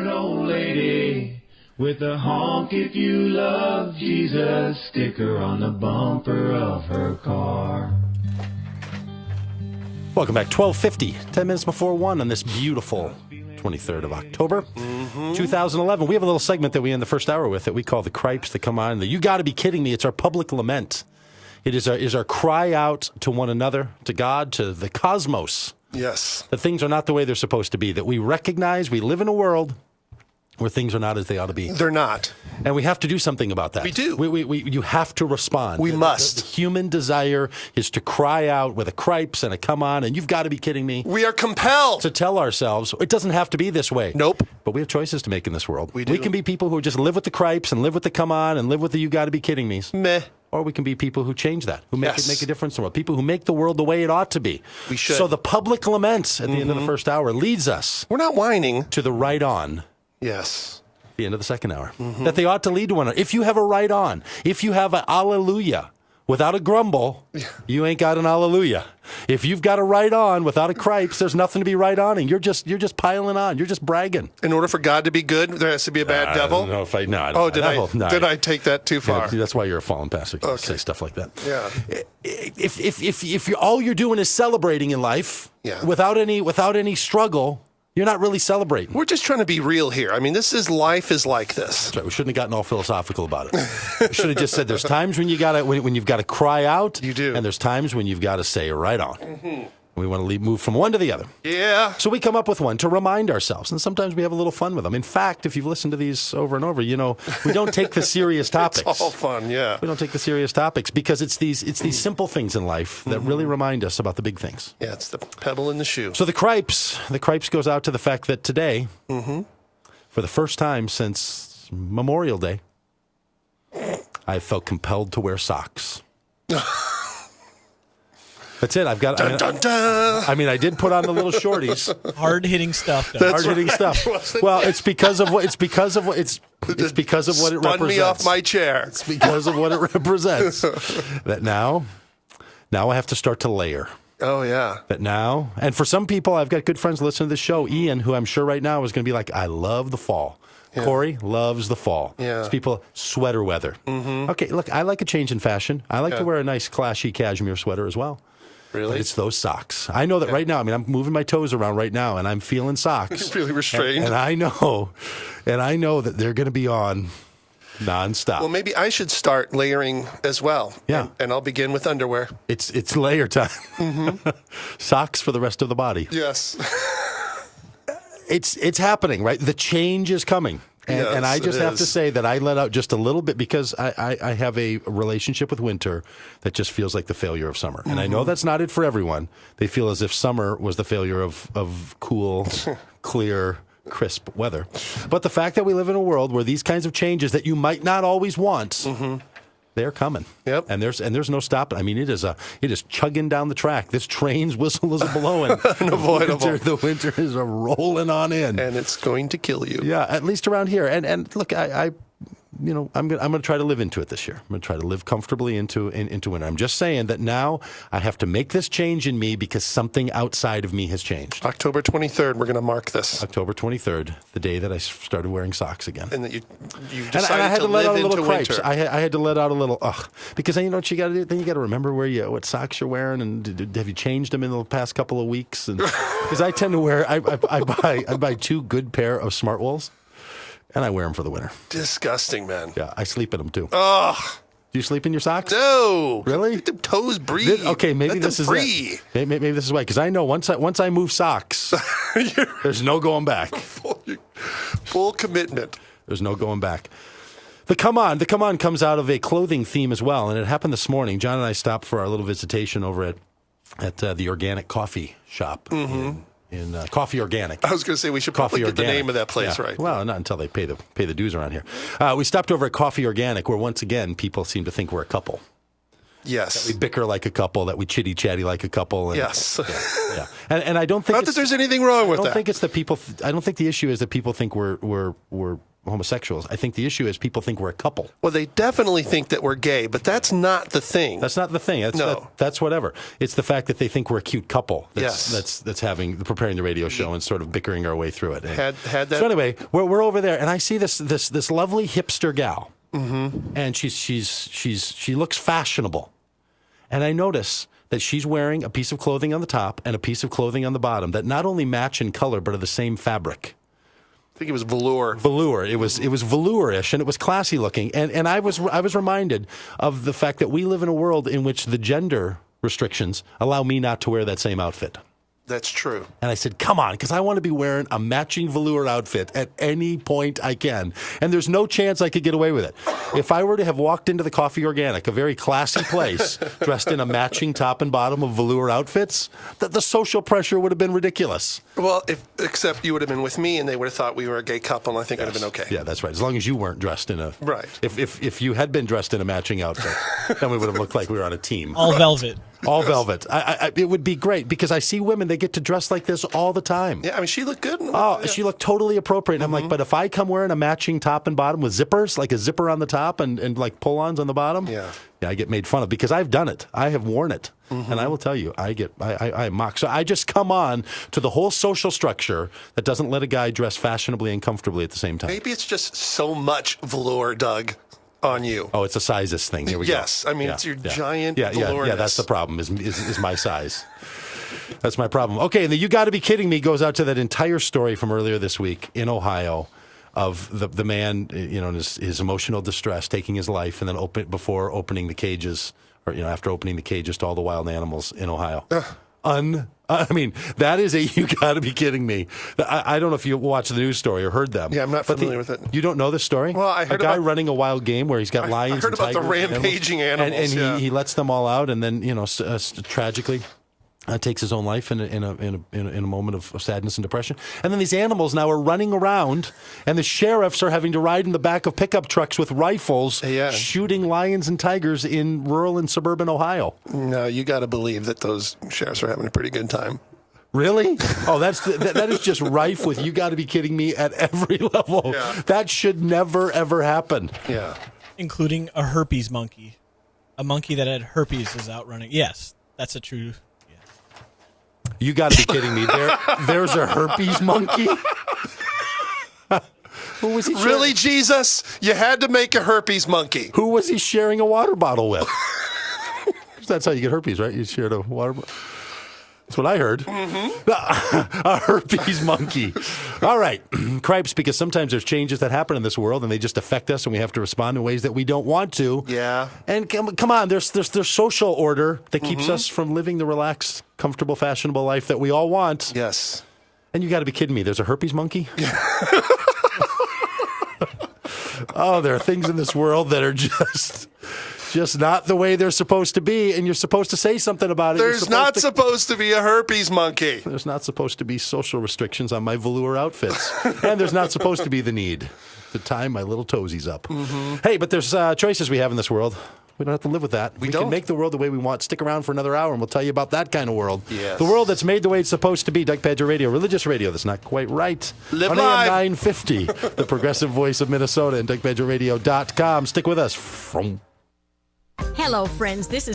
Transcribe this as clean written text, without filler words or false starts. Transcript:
haired old lady with a honk if you love Jesus sticker on the bumper of her car. Welcome back. 12:50, 10 minutes before 1 on this beautiful 23rd of October, 2011. We have a little segment that we end the first hour with that we call the Cripes that come on. You got to be kidding me. It's our public lament. It is our cry out to one another, to God, to the cosmos. Yes. That things are not the way they're supposed to be. That we recognize we live in a world where things are not as they ought to be. They're not. And we have to do something about that. We do. You have to respond. We must. The human desire is to cry out with a Cripes and a come on, and you've got to be kidding me. We are compelled To tell ourselves, it doesn't have to be this way. Nope. But we have choices to make in this world. We do. We can be people who just live with the Cripes and live with the come on and live with the you got to be kidding me's. Meh. Or we can be people who change that, who make Yes. it make a difference in the world, people who make the world the way it ought to be. We should. So the public lament at the end of the first hour leads us We're not whining. to the right on. Yes. The end of the second hour. That they ought to lead to one another. If you have a right on, if you have an alleluia without a grumble, you ain't got an alleluia. If you've got a right on without a Cripes, there's nothing to be right on, and you're just piling on. You're just bragging. In order for God to be good, there has to be a bad devil. I don't know if I know. Oh, did I take that too far? Yeah, that's why you're a fallen pastor. You say stuff like that. Yeah. If all you're doing is celebrating in life, Yeah. without any struggle, you're not really celebrating. We're just trying to be real here. I mean, life is like this. That's right. We shouldn't have gotten all philosophical about it. We should have just said there's times when you've got to cry out. You do. And there's times when you've got to say right on. We want to move from one to the other. Yeah. So we come up with one to remind ourselves, and sometimes we have a little fun with them. In fact, if you've listened to these over and over, we don't take the serious topics. It's all fun, yeah. We don't take the serious topics because it's these simple things in life that really remind us about the big things. Yeah, it's the pebble in the shoe. So the Cripes goes out to the fact that today, for the first time since Memorial Day, I felt compelled to wear socks. That's it. I've got. Dun, dun, dun. I mean, I did put on the little shorties. Hard-hitting stuff. Though. Hard-hitting stuff. Well, it's because of what it represents. Spun me off my chair. It's because of what it represents. That now I have to start to layer. Oh, yeah. That now, and for some people, I've got good friends listening to this show. Ian, who I'm sure right now is going to be like, I love the fall. Yeah. Corey loves the fall. Yeah. It's people, sweater weather. Okay, look, I like a change in fashion. I like to wear a nice, clashy cashmere sweater as well. Really? But it's those socks. I know that right now. I mean, I'm moving my toes around right now, and I'm feeling socks. You're really restrained. And I know that they're going to be on nonstop. Well, maybe I should start layering as well. Yeah. And I'll begin with underwear. It's layer time. Socks for the rest of the body. Yes. It's happening, right? The change is coming. And I just have to say that I let out just a little bit because I have a relationship with winter that just feels like the failure of summer. And I know that's not it for everyone. They feel as if summer was the failure of cool, clear, crisp weather. But the fact that we live in a world where these kinds of changes that you might not always want, they're coming. Yep. And there's no stopping. I mean, it is chugging down the track. This train's whistle is blowing. Unavoidable. The winter is rolling on in. And it's going to kill you. Yeah, at least around here. And look, I'm going to try to live into it this year. I'm going to try to live comfortably into winter. I'm just saying that now I have to make this change in me because something outside of me has changed. October 23rd, we're going to mark this. October 23rd, the day that I started wearing socks again. And that you And I had to let out a little Cripes. winter. I had to let out a little because then you know what you got to do. Then you got to remember what socks you're wearing and have you changed them in the past couple of weeks? And because I tend to wear, I buy 2 good pair of Smart Wools, and I wear them for the winter. Disgusting, man. Yeah, I sleep in them too. Ugh. Do you sleep in your socks? No. Really? Let the toes breathe. Okay, maybe Let this them is breathe. it. Maybe this is why. Because I know once I move socks, there's no going back. Full commitment. There's no going back. The come on comes out of a clothing theme as well, and it happened this morning. John and I stopped for our little visitation over at the organic coffee shop in Coffee Organic. I was going to say we should probably get the name of that place right. Well, not until they pay the dues around here. We stopped over at Coffee Organic, where once again people seem to think we're a couple. Yes. That we bicker like a couple, that we chitty chatty like a couple. And, yes. Yeah. And I don't think not that there's anything wrong with that. I don't think it's that people. I don't think the issue is that people think we're homosexuals. I think the issue is people think we're a couple. Well, they definitely think that we're gay, but that's not the thing. That's not the thing. That's whatever. It's the fact that they think we're a cute couple. That's preparing the radio show and sort of bickering our way through it. Had that. So anyway, we're over there, and I see this lovely hipster gal, and she looks fashionable, and I notice that she's wearing a piece of clothing on the top and a piece of clothing on the bottom that not only match in color but are the same fabric. I think it was velour. Velour. It was velour-ish, and it was classy looking. And I was reminded of the fact that we live in a world in which the gender restrictions allow me not to wear that same outfit. That's true. And I said, come on, because I want to be wearing a matching velour outfit at any point I can. And there's no chance I could get away with it. If I were to have walked into the Coffee Organic, a very classy place, dressed in a matching top and bottom of velour outfits, the social pressure would have been ridiculous. Well, except you would have been with me and they would have thought we were a gay couple, and I think I'd have been okay. Yeah, that's right. As long as you weren't dressed in a... Right. If you had been dressed in a matching outfit, then we would have looked like we were on a team. All velvet. All velvet. It would be great because I see women, they get to dress like this all the time. Yeah, I mean, she looked good. She looked totally appropriate. And I'm like, but if I come wearing a matching top and bottom with zippers, like a zipper on the top and like pull-ons on the bottom, I get made fun of because I've done it. I have worn it. And I will tell you, I mock. So I just come on to the whole social structure that doesn't let a guy dress fashionably and comfortably at the same time. Maybe it's just so much velour, Doug, on you. Oh, it's a sizes thing. Here we go. Yes, I mean, it's your giant velour. Yeah, that's the problem, is my size. That's my problem. Okay, and the You Gotta Be Kidding Me goes out to that entire story from earlier this week in Ohio of the man, in his emotional distress, taking his life, and then before opening the cages, or after opening the cages to all the wild animals in Ohio. I mean, that is You Gotta Be Kidding Me. I don't know if you watched the news story or heard them. Yeah, I'm not familiar with it. You don't know this story? Well, I heard a guy running a wild game where he's got lions. I heard about the rampaging animals. And he lets them all out, and then tragically takes his own life in a moment of sadness and depression. And then these animals now are running around, and the sheriffs are having to ride in the back of pickup trucks with rifles, shooting lions and tigers in rural and suburban Ohio. No, you got to believe that those sheriffs are having a pretty good time. Really? Oh, that is just rife with You Got to Be Kidding Me at every level. Yeah. That should never, ever happen. Yeah. Including a herpes monkey. A monkey that had herpes is out running. Yes, that's a true... You got to be kidding me. There's a herpes monkey? Who was he sharing? Really, Jesus? You had to make a herpes monkey. Who was he sharing a water bottle with? That's how you get herpes, right? You shared a water bottle. That's what I heard. A herpes monkey. All right. Cripes, because sometimes there's changes that happen in this world and they just affect us and we have to respond in ways that we don't want to. Yeah. And come on, there's social order that keeps us from living the relaxed, comfortable, fashionable life that we all want. Yes. And you got to be kidding me. There's a herpes monkey? Oh, there are things in this world that are just not the way they're supposed to be, and you're supposed to say something about it. There's not supposed to be a herpes monkey. There's not supposed to be social restrictions on my velour outfits. And there's not supposed to be the need to tie my little toesies up. Hey, but there's choices we have in this world. We don't have to live with that. We can make the world the way we want. Stick around for another hour, and we'll tell you about that kind of world. Yes. The world that's made the way it's supposed to be. Doug Pagitt Radio, religious radio that's not quite right. Live on live. AM 950, the progressive voice of Minnesota, and DougPagittRadio.com. Stick with us. Hello, friends. This is